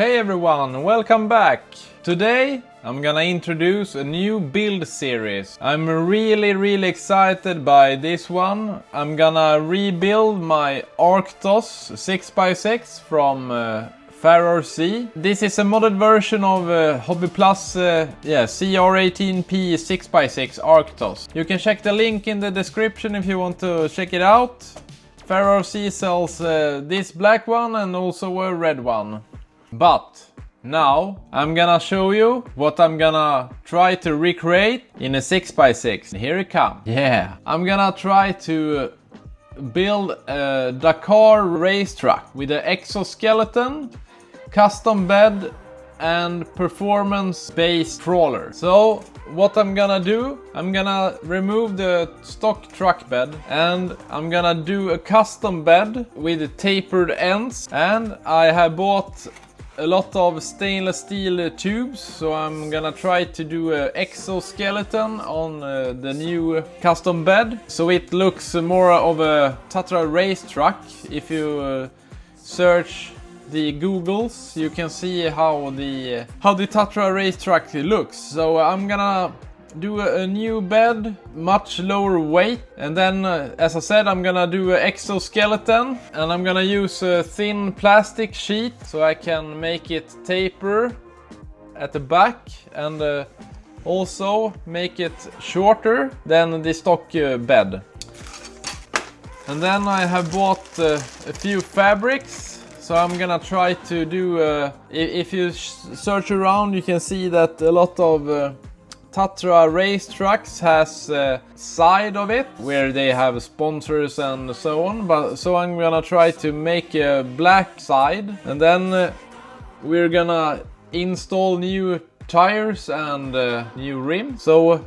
Hey everyone, welcome back! Today I'm gonna introduce a new build series. I'm really excited by this one. I'm gonna rebuild my Arktos 6x6 from HobbyPlus. This is a modded version of HobbyPlus CR18P 6x6 Arktos. You can check the link in the description if you want to check it out. HobbyPlus sells this black one and also a red one. But now I'm gonna show you what I'm gonna try to recreate in a 6x6. Here it comes. Yeah, I'm gonna try to build a Dakar race truck with an exoskeleton, custom bed and performance-based crawler. So what I'm gonna do, I'm gonna remove the stock truck bed and I'm gonna do a custom bed with tapered ends, and I have bought a lot of stainless steel tubes, so I'm gonna try to do an exoskeleton on the new custom bed, so it looks more of a Tatra race truck. If you search the Googles, you can see how the Tatra race truck looks. So I'm gonna do a new bed, much lower weight, and then as I said, I'm gonna do an exoskeleton, and I'm gonna use a thin plastic sheet so I can make it taper at the back and also make it shorter than the stock bed. And then I have bought a few fabrics, so I'm gonna try to do if you search around, you can see that a lot of Tatra race trucks has a side of it where they have sponsors and so on, but so I'm gonna try to make a black side, and then we're gonna install new tires and new rim. So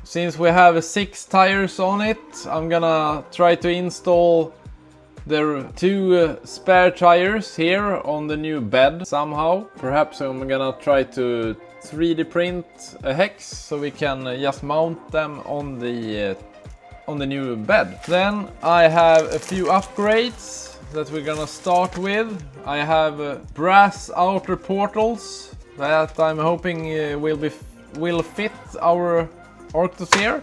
since we have 6 tires on it, I'm gonna try to install the 2 spare tires here on the new bed somehow. Perhaps I'm gonna try to 3D print a hex so we can just mount them on the new bed. Then I have a few upgrades that we're gonna start with. I have brass outer portals that I'm hoping will fit our Arktos here.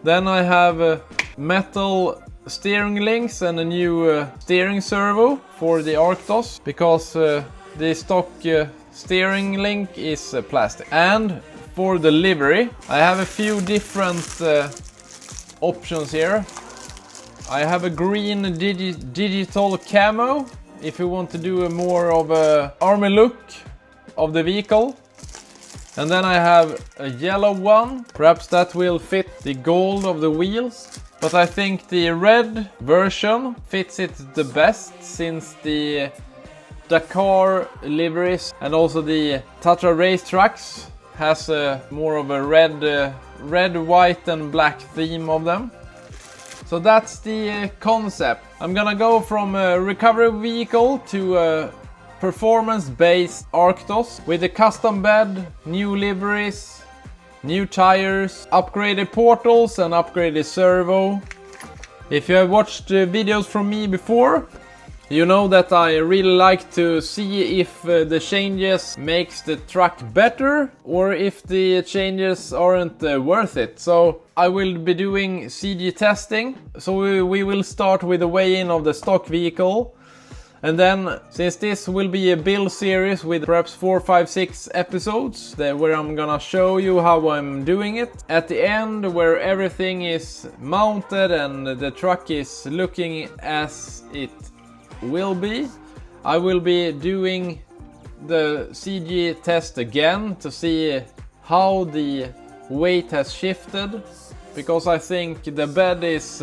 Then I have metal steering links and a new steering servo for the Arktos, because the stock steering link is plastic. And for the livery, I have a few different options here. I have a green digital camo if you want to do a more of a army look of the vehicle. And then I have a yellow one, perhaps that will fit the gold of the wheels. But I think the red version fits it the best, since the Dakar liveries and also the Tatra race trucks has more of a red, white and black theme of them. So that's the concept. I'm gonna go from a recovery vehicle to a performance-based Arktos with a custom bed, new liveries, new tires, upgraded portals and upgraded servo. If you have watched videos from me before, you know that I really like to see if the changes makes the truck better or if the changes aren't worth it. So I will be doing CG testing. So we will start with the weigh-in of the stock vehicle. And then, since this will be a build series with perhaps 4, 5, 6 episodes where I'm gonna show you how I'm doing it, at the end where everything is mounted and the truck is looking as it will be, I will be doing the CG test again to see how the weight has shifted, because I think the bed is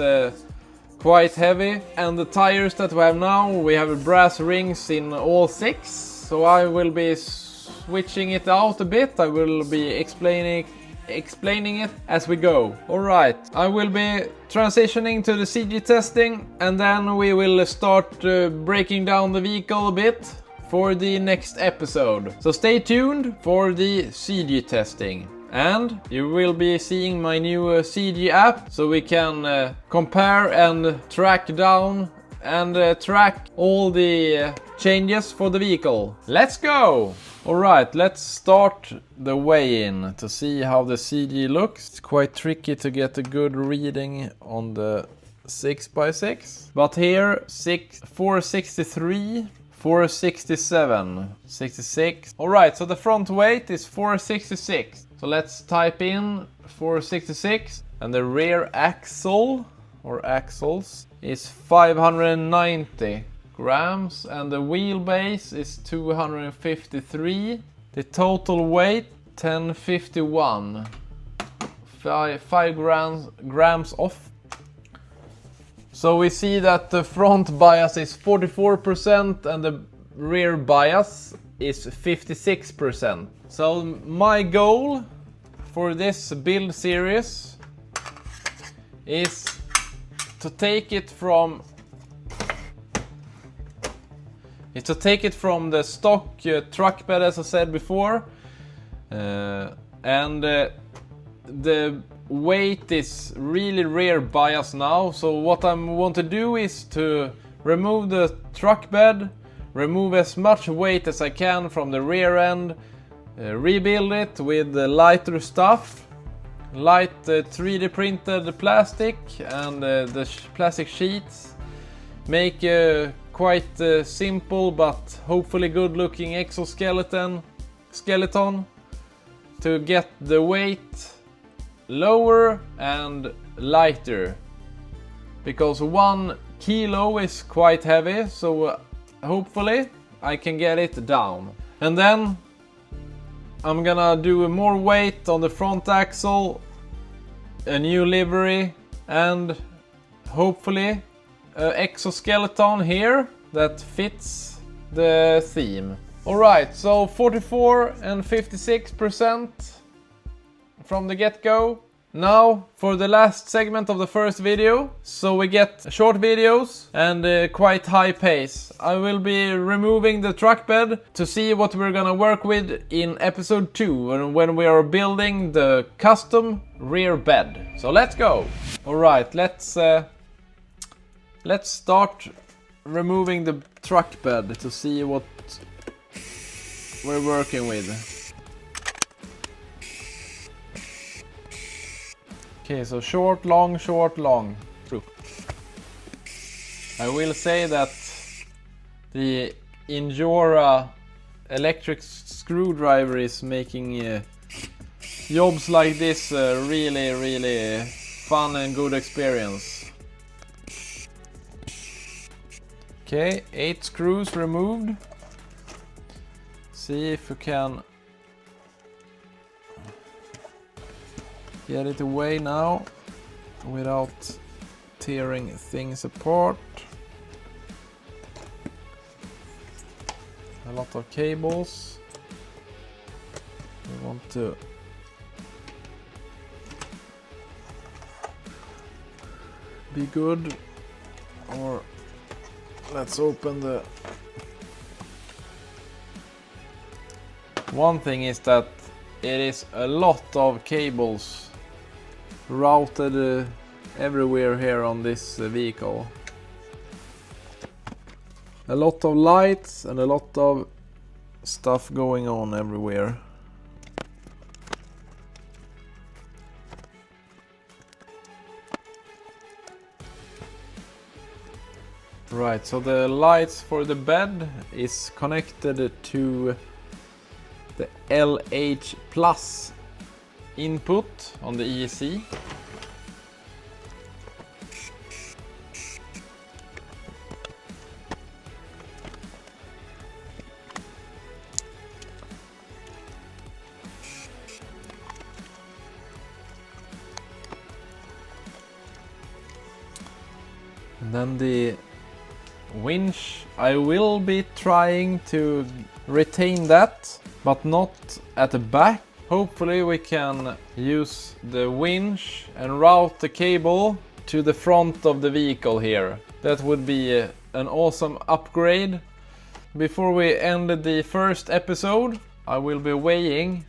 quite heavy, and the tires that we have now, we have brass rings in all 6, so I will be switching it out a bit. I will be explaining it as we go. Alright, I will be transitioning to the CG testing, and then we will start breaking down the vehicle a bit for the next episode. So stay tuned for the CG testing. And you will be seeing my new CG app, so we can compare and track down and track all the changes for the vehicle. Let's go! Alright, let's start the weigh-in to see how the CG looks. It's quite tricky to get a good reading on the 6x6. But here, 463, 467, 66. Alright, so the front weight is 466. So let's type in 466. And the rear axle, or axles, is 590 grams. And the wheelbase is 253. The total weight, 1051. 5 grams off. So we see that the front bias is 44% and the rear bias is 56%. So my goal for this build series is to take it from the stock truck bed, as I said before, and the weight is really rear bias now. So what I want to do is to remove the truck bed, remove as much weight as I can from the rear end, rebuild it with lighter stuff, light 3D printed plastic and the plastic sheets, make a quite simple but hopefully good looking exoskeleton to get the weight lower and lighter, because 1 kilo is quite heavy, so hopefully I can get it down. And then I'm gonna do more weight on the front axle, a new livery, and hopefully an exoskeleton here that fits the theme. Alright, so 44 and 56% from the get-go. Now for the last segment of the first video, so we get short videos and quite high pace. I will be removing the truck bed to see what we're gonna work with in episode 2 when we are building the custom rear bed. So let's go! Alright, let's start removing the truck bed to see what we're working with. Okay, so short, long, short, long. True. I will say that the INJORA electric screwdriver is making jobs like this really fun and good experience. Okay, 8 screws removed. See if we can get it away now without tearing things apart. A lot of cables. We want to be good, or let's open the... One thing is that it is a lot of cables routed everywhere here on this vehicle. A lot of lights and a lot of stuff going on everywhere. Right, so the lights for the bed is connected to the LH+ input on the ESC. And then the winch, I will be trying to retain that, but not at the back. Hopefully we can use the winch and route the cable to the front of the vehicle here. That would be an awesome upgrade. Before we end the first episode, I will be weighing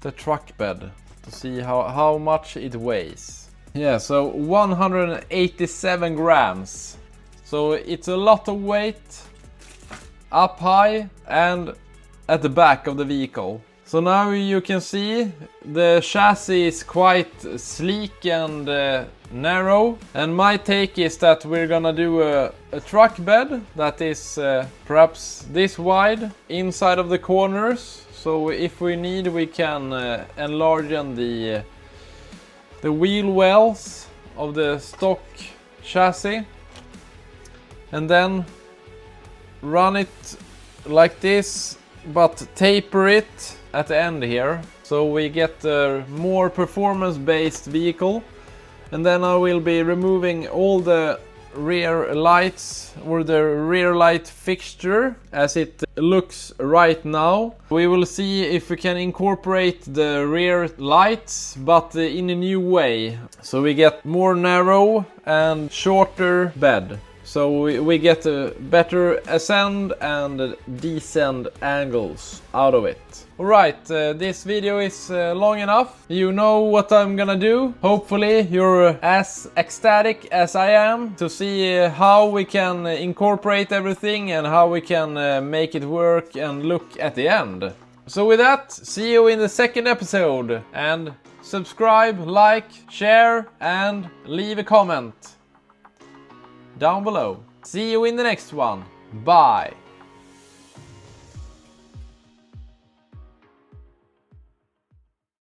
the truck bed to see how much it weighs. Yeah, so 187 grams. So it's a lot of weight up high and at the back of the vehicle. So now you can see the chassis is quite sleek and narrow, and my take is that we're gonna do a truck bed that is perhaps this wide inside of the corners, so if we need we can enlarge the wheel wells of the stock chassis and then run it like this, but taper it at the end here, so we get a more performance-based vehicle. And then I will be removing all the rear lights or the rear light fixture as it looks right now. We will see if we can incorporate the rear lights, but in a new way, so we get more narrow and shorter bed. So we get a better ascend and descend angles out of it. Alright, this video is long enough. You know what I'm gonna do. Hopefully you're as ecstatic as I am to see how we can incorporate everything and how we can make it work and look at the end. So with that, see you in the second episode, and subscribe, like, share and leave a comment down below. See you in the next one. Bye.